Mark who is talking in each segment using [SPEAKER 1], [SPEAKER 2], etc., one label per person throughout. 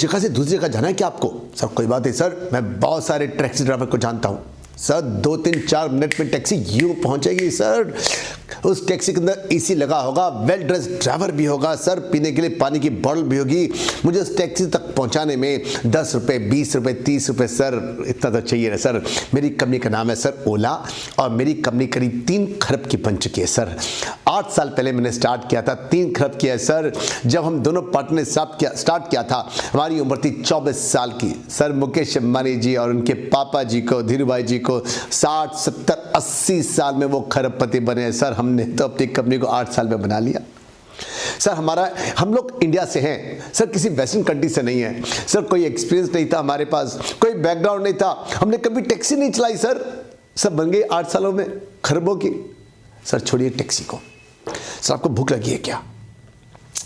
[SPEAKER 1] जगह से दूसरी जगह जाना है क्या आपको? सर कोई बात नहीं सर, मैं बहुत सारे टैक्सी ड्राइवर को जानता हूँ सर। 2-3-4 मिनट में टैक्सी यूं पहुंचेगी सर। उस टैक्सी के अंदर एसी लगा होगा, वेल ड्रेस ड्राइवर भी होगा सर, पीने के लिए पानी की बोतल भी होगी। मुझे उस टैक्सी तक पहुंचाने में 10 रुपये, 20 रुपये, 30 रुपये सर, इतना तो चाहिए ना सर। मेरी कंपनी का नाम है सर ओला, और मेरी कंपनी करीब 3 खरब की बन चुकी है सर। 8 साल पहले मैंने स्टार्ट किया था, 3 खरब किया है सर। जब हम दोनों पार्टनर ने स्टार्ट किया था, हमारी उम्र थी 24 साल की सर। मुकेश अंबानी जी और उनके पापा जी को, धीरू भाई जी को 60, 70, 80 साल में वो खरबपति बने सर। हमने तो अपनी कंपनी को 8 साल में बना लिया सर। हम लोग इंडिया से हैं सर, किसी वेस्टर्न कंट्री से नहीं है सर। कोई एक्सपीरियंस नहीं था हमारे पास, कोई बैकग्राउंड नहीं था, हमने कभी टैक्सी नहीं चलाई सर। सब बन गई 8 सालों में खरबों की सर। छोड़िए टैक्सी को सर, आपको भूख लगी है क्या?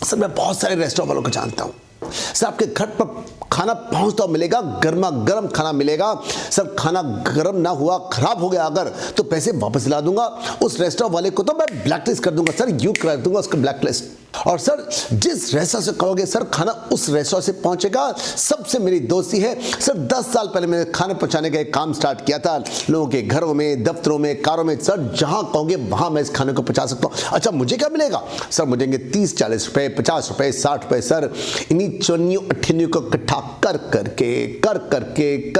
[SPEAKER 1] सर मैं बहुत सारे रेस्टोरेंट वालों को जानता हूं सर। आपके घर पर खाना पहुंचता मिलेगा, गर्मा गर्म खाना मिलेगा सर। खाना गर्म ना हुआ, खराब हो गया अगर, तो पैसे वापस दिला दूंगा। उस रेस्टोरेंट वाले को तो मैं ब्लैकलिस्ट कर दूंगा सर, यूं कर दूंगा उसका ब्लैकलिस्ट। और सर जिस रेस्टोरेंट से कहोगे सर खाना उस रेस्टोरेंट से पहुंचेगा। सबसे मेरी दोस्ती है सर। 10 साल पहले मैंने खाना पहुंचाने का एक काम स्टार्ट किया था, लोगों के घरों में, दफ्तरों में, कारों में सर। जहां कहोगे वहां मैं इस खाने को पहुंचा सकता हूं। अच्छा मुझे क्या मिलेगा सर? मुझे 30-40 रुपए, 50 रुपए, 60 रुपए सर। इन्हीं चोनियों अठनियों को इकट्ठा कर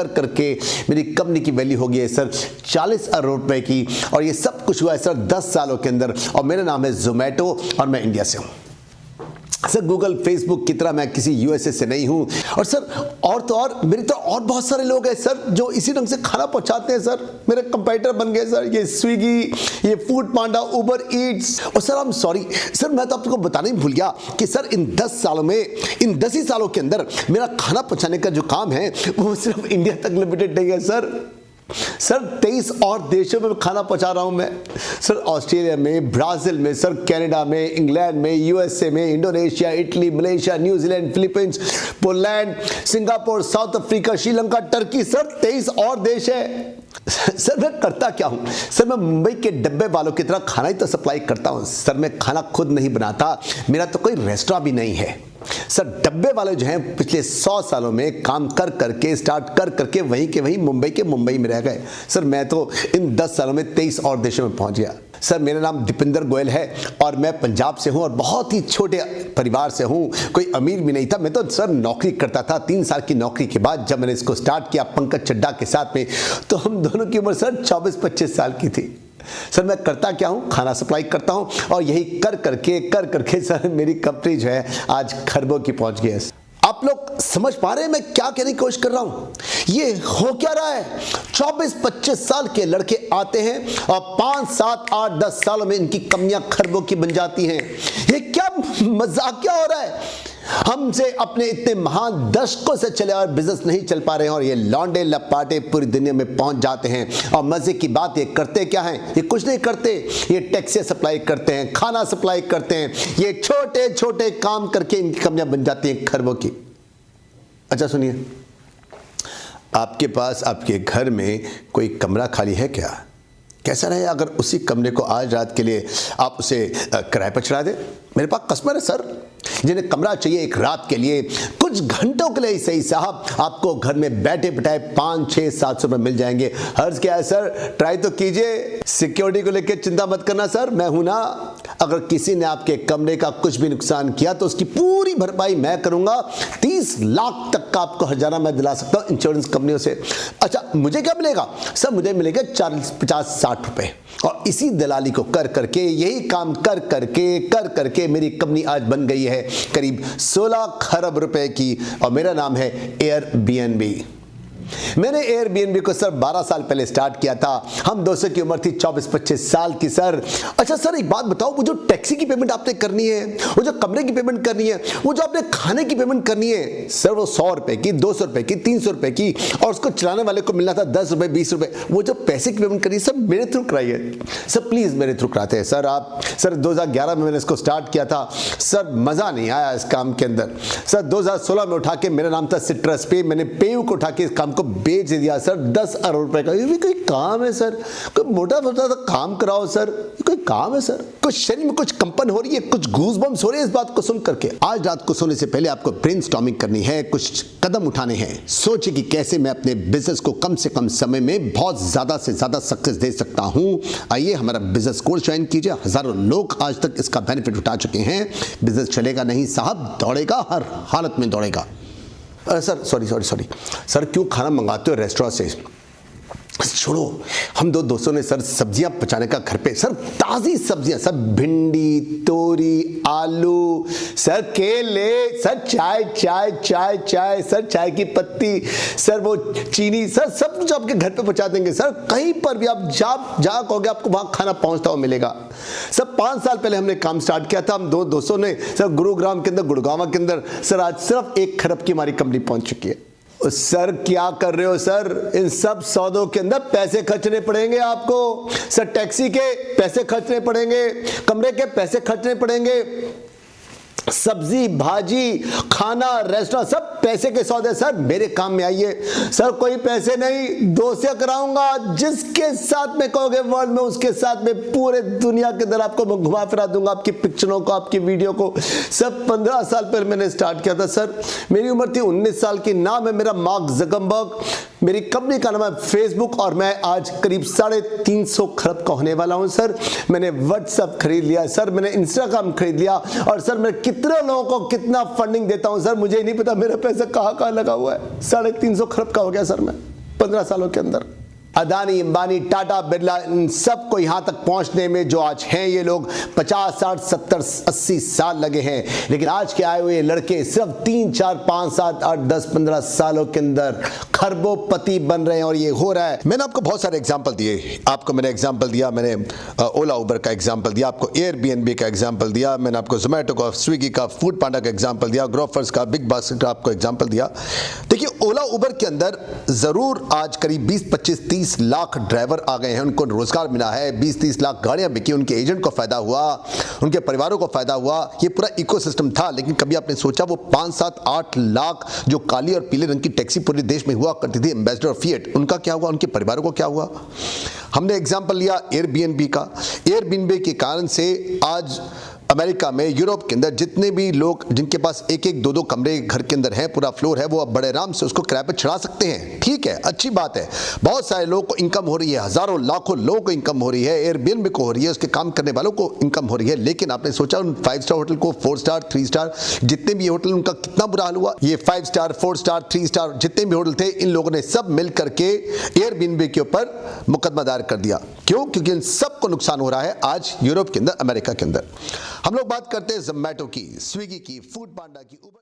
[SPEAKER 1] करके मेरी कंपनी की वैल्यू हो गई है सर 40 अरब रुपए की। और ये सब कुछ हुआ है सर 10 सालों के अंदर। और मेरा नाम है जोमेटो, और मैं इंडिया से हूं सर। गूगल, फेसबुक की तरह मैं किसी यूएसए से नहीं हूं। और सर और तो और मेरी तो और बहुत सारे लोग हैं सर जो इसी ढंग से खाना पहुंचाते हैं सर। मेरे कंपटीटर बन गए सर, ये स्विगी, ये फूड पांडा, उबर ईट्स। और sir I am sorry sir, मैं तो आपको बताना ही भूल गया कि सर इन 10 सालों में, इन 10 ही सालों के अंदर मेरा खाना पहुंचाने का जो काम है वो सिर्फ इंडिया तक लिमिटेड नहीं है सर। सर 23 और देशों में खाना पहुंचा रहा हूं मैं सर। ऑस्ट्रेलिया में, ब्राजील में सर, कनाडा में, इंग्लैंड में, यूएसए में, Indonesia, Italy, Malaysia, New Zealand, Philippines, Poland, Singapore, south Africa, Sri Lanka, Turkey sir. 23 और देश है सर। मैं करता क्या हूं सर? मैं मुंबई के डब्बे वालों की तरह खाना ही तो सप्लाई करता हूं सर। मैं खाना खुद नहीं बनाता, मेरा तो कोई रेस्टोरेंट भी नहीं है सर। डब्बे वाले जो हैं पिछले 100 सालों में काम कर करके, स्टार्ट कर करके वहीं के वहीं मुंबई के मुंबई में रह गए सर। मैं तो इन 10 सालों में 23 और देशों में पहुंच गया सर। मेरा नाम दीपिंदर गोयल है और मैं पंजाब से हूं और बहुत ही छोटे परिवार से हूं। कोई अमीर भी नहीं था, मैं तो सर नौकरी करता था। 3 साल की नौकरी के बाद जब मैंने इसको स्टार्ट किया पंकज चड्ढा के साथ में, तो हम दोनों की उम्र सर 24-25 साल की थी सर। मैं करता क्या हूं? खाना सप्लाई करता हूं, और यही कर करके सर मेरी कंपनी जो है आज खरबों की पहुंच गई है। आप लोग समझ पा रहे हैं मैं क्या कहने की कोशिश कर रहा हूं? ये हो क्या रहा है? 24-25 साल के लड़के आते हैं और 5, 7, 8, 10 सालों में इनकी कंपनियां खरबों की बन जाती हैं। ये क्या मजाक क्या हो रहा है? हमसे अपने इतने महान दशकों से चले और बिजनेस नहीं चल पा रहे हैं, और ये लौंडे लपाटे पूरी दुनिया में पहुंच जाते हैं। और मजे की बात, ये करते क्या हैं? ये कुछ नहीं करते, ये टैक्सी सप्लाई करते हैं, खाना सप्लाई करते हैं। ये छोटे छोटे काम करके इनकी कंपनियां बन जाती हैं खरबों की। अच्छा सुनिए, आपके पास आपके घर में कोई कमरा खाली है क्या? कैसा रहे अगर उसी कमरे को आज रात के लिए आप उसे किराए पर चढ़ा दें? मेरे पास कस्टमर है सर जिन्हें कमरा चाहिए एक रात के लिए, कुछ घंटों के लिए ही सही साहब। आपको घर में बैठे बिठाए 5, 6, 700 रुपए मिल जाएंगे। हर्ज क्या है सर? ट्राई तो कीजिए। सिक्योरिटी को लेकर चिंता मत करना सर, मैं हूं ना। अगर किसी ने आपके कमरे का कुछ भी नुकसान किया तो उसकी पूरी भरपाई मैं करूंगा। 30 लाख तक का आपको हर्जाना मैं दिला सकता हूं इंश्योरेंस कंपनियों से। अच्छा मुझे क्या मिलेगा सर? मुझे मिलेगा 40, 50, 60 रुपए। और इसी दलाली को कर करके, यही काम कर करके मेरी कंपनी आज बन गई है करीब 16 खरब रुपए की, और मेरा नाम है एयरबीएनबी। मैंने एयरबीएनबी को सर 12 साल पहले स्टार्ट किया था। हम दोस्तों की उम्र थी 24-25 साल की सर। अच्छा सर एक बात बताओ, वो जो टैक्सी की पेमेंट आपने करनी है, वो जो कमरे की पेमेंट करनी है, वो जो आपने खाने की पेमेंट करनी है सर, वो 100 रुपए की, 200 रुपए की, 300 रुपए की, और उसको चलाने वाले को मिलना था 10 रुपए, 20 रुपए। वो जो पैसे की पेमेंट करी सर मेरे थ्रू कराइए सर, प्लीज मेरे थ्रू कराते हैं सर आप। सर 2011 में मैंने इसको स्टार्ट किया था सर, मजा नहीं आया इस काम के अंदर सर। 2016 में उठा के, मेरा नाम था सिट्रस पे, मैंने पेयू को उठा के इस काम को बेच दिया सर 10 अरब रुपए का। ये भी कोई काम है सर? कोई मोटा मोटा सा काम कराओ सर, ये कोई काम है सर? कुछ शरीर में कुछ कंपन हो रही है, कुछ गूज़बम्स हो रही है इस बात को सुन करके। आज रात को सोने से पहले आपको ब्रेनस्टॉर्मिंग करनी है, कुछ कदम उठाने हैं। सोचिए कि कैसे मैं अपने बिजनेस को कम से कम समय में बहुत ज़्यादा से ज़्यादा सक्सेस दे सकता हूँ। आइए हमारा बिजनेस कोर्स ज्वाइन कीजिए। हज़ारों लोग आज तक इसका बेनिफिट उठा चुके हैं। बिजनेस चलेगा नहीं साहब, दौड़ेगा, हर हालत में दौड़ेगा। सर सॉरी सर, क्यों खाना मंगाते हो रेस्टोरेंट से? छोड़ो, हम दो दोस्तों ने सर सब्जियां पचाने का घर पे, सर ताज़ी सब्जियां, सर भिंडी, तोरी, आलू, सर केले, सर चाय, सर चाय की पत्ती, सर वो चीनी, सर सब कुछ आपके घर पे पहुंचा देंगे सर। कहीं पर भी आप जा कहोगे आपको वहां खाना पहुंचता हुआ मिलेगा। सर 5 साल पहले हमने काम स्टार्ट किया था, हम दो दोस्तों ने सर गुरुग्राम के अंदर, गुड़गांव के अंदर, सर आज सिर्फ 1 खरब की हमारी कंपनी पहुंच चुकी है। सर क्या कर रहे हो सर? इन सब सौदों के अंदर पैसे खर्चने पड़ेंगे आपको। सर टैक्सी के पैसे खर्चने पड़ेंगे, कमरे के पैसे खर्चने पड़ेंगे, सब्जी भाजी खाना रेस्टोरेंट सब पैसे के सौदे। सर मेरे काम में आइए। सर कोई पैसे नहीं, दोस्त से कराऊंगा, जिसके साथ में कहोगे वर्ल्ड में उसके साथ में पूरे दुनिया के अंदर आपको मैं घुमा फिरा दूंगा, आपकी पिक्चरों को, आपकी वीडियो को। सब 15 साल पहले मैंने स्टार्ट किया था सर। मेरी उम्र थी 19 साल की। नाम है मेरा मार्क ज़करबर्ग, मेरी कंपनी का नाम है फेसबुक, और मैं आज करीब 350 खरब का होने वाला हूं सर। मैंने व्हाट्सएप खरीद लिया सर, मैंने इंस्टाग्राम खरीद लिया, और सर मैं कितने लोगों को कितना फंडिंग देता हूं सर, मुझे ही नहीं पता मेरा पैसा कहां लगा हुआ है। 350 खरब का हो गया सर मैं 15 सालों के अंदर। अदानी, अंबानी, टाटा, बिरला, इन सबको यहाँ तक पहुँचने में जो आज हैं ये लोग 50, 60, 70, 80 साल लगे हैं। लेकिन आज के आए हुए लड़के सिर्फ 3, 4, 5, 7, 8, 10, 15 सालों के अंदर खरबोपति बन रहे हैं, और ये हो रहा है। मैंने आपको बहुत सारे एग्जाम्पल दिए। आपको मैंने एग्जाम्पल दिया, मैंने ओला उबर का एग्जाम्पल दिया, आपको एयरबीएनबी का एग्जाम्पल दिया, मैंने आपको जोमेटो का, स्विगी का, फूड पांडा का एग्जाम्पल दिया, ग्रोफर्स का, बिग बास्केट का आपको एग्जाम्पल दिया। देखिए ओला उबर के अंदर ज़रूर आज करीब 20, 25, 30 लाख ड्राइवर आ गए हैं, उनको रोजगार मिला है, 20-30 लाख गाड़ियां बिकी, उनके एजेंट को फायदा हुआ, उनके परिवारों को फायदा हुआ। ये पूरा इकोसिस्टम था। लेकिन कभी आपने सोचा वो 5, 7, 8 लाख जो काली और पीले रंग की टैक्सी पूरे देश में हुआ करती थी, एम्बेसडर फिएट, उनका क्या हुआ? उनके परिवारों को क्या हुआ? हमने एग्जाम्पल लिया एयरबीएनबी का। एयरबीएनबी के कारण से आज अमेरिका में, यूरोप के अंदर जितने भी लोग जिनके पास 1-1, 2-2 कमरे घर के अंदर हैं, पूरा फ्लोर है, वो अब बड़े आराम से उसको किराए पे चढ़ा सकते हैं। ठीक है, अच्छी बात है। बहुत सारे लोगों को इनकम हो रही है, हजारों लाखों लोगों को इनकम हो रही है, एयरबीएनबी को हो रही है, उसके काम करने वालों को इनकम हो रही है। लेकिन आपने सोचा उन 5 स्टार होटल को, 4 स्टार, 3 स्टार, जितने भी होटल, उनका कितना बुरा हाल हुआ। ये 5 स्टार, 4 स्टार, 3 स्टार जितने भी होटल थे, इन लोगों ने सब मिल करके एयरबीएनबी के ऊपर मुकदमा दायर कर दिया। क्यों? क्योंकि इन सबको नुकसान हो रहा है आज यूरोप के अंदर, अमेरिका के अंदर। हम लोग बात करते हैं जोमेटो की, स्विगी की, फूड पांडा की, उबर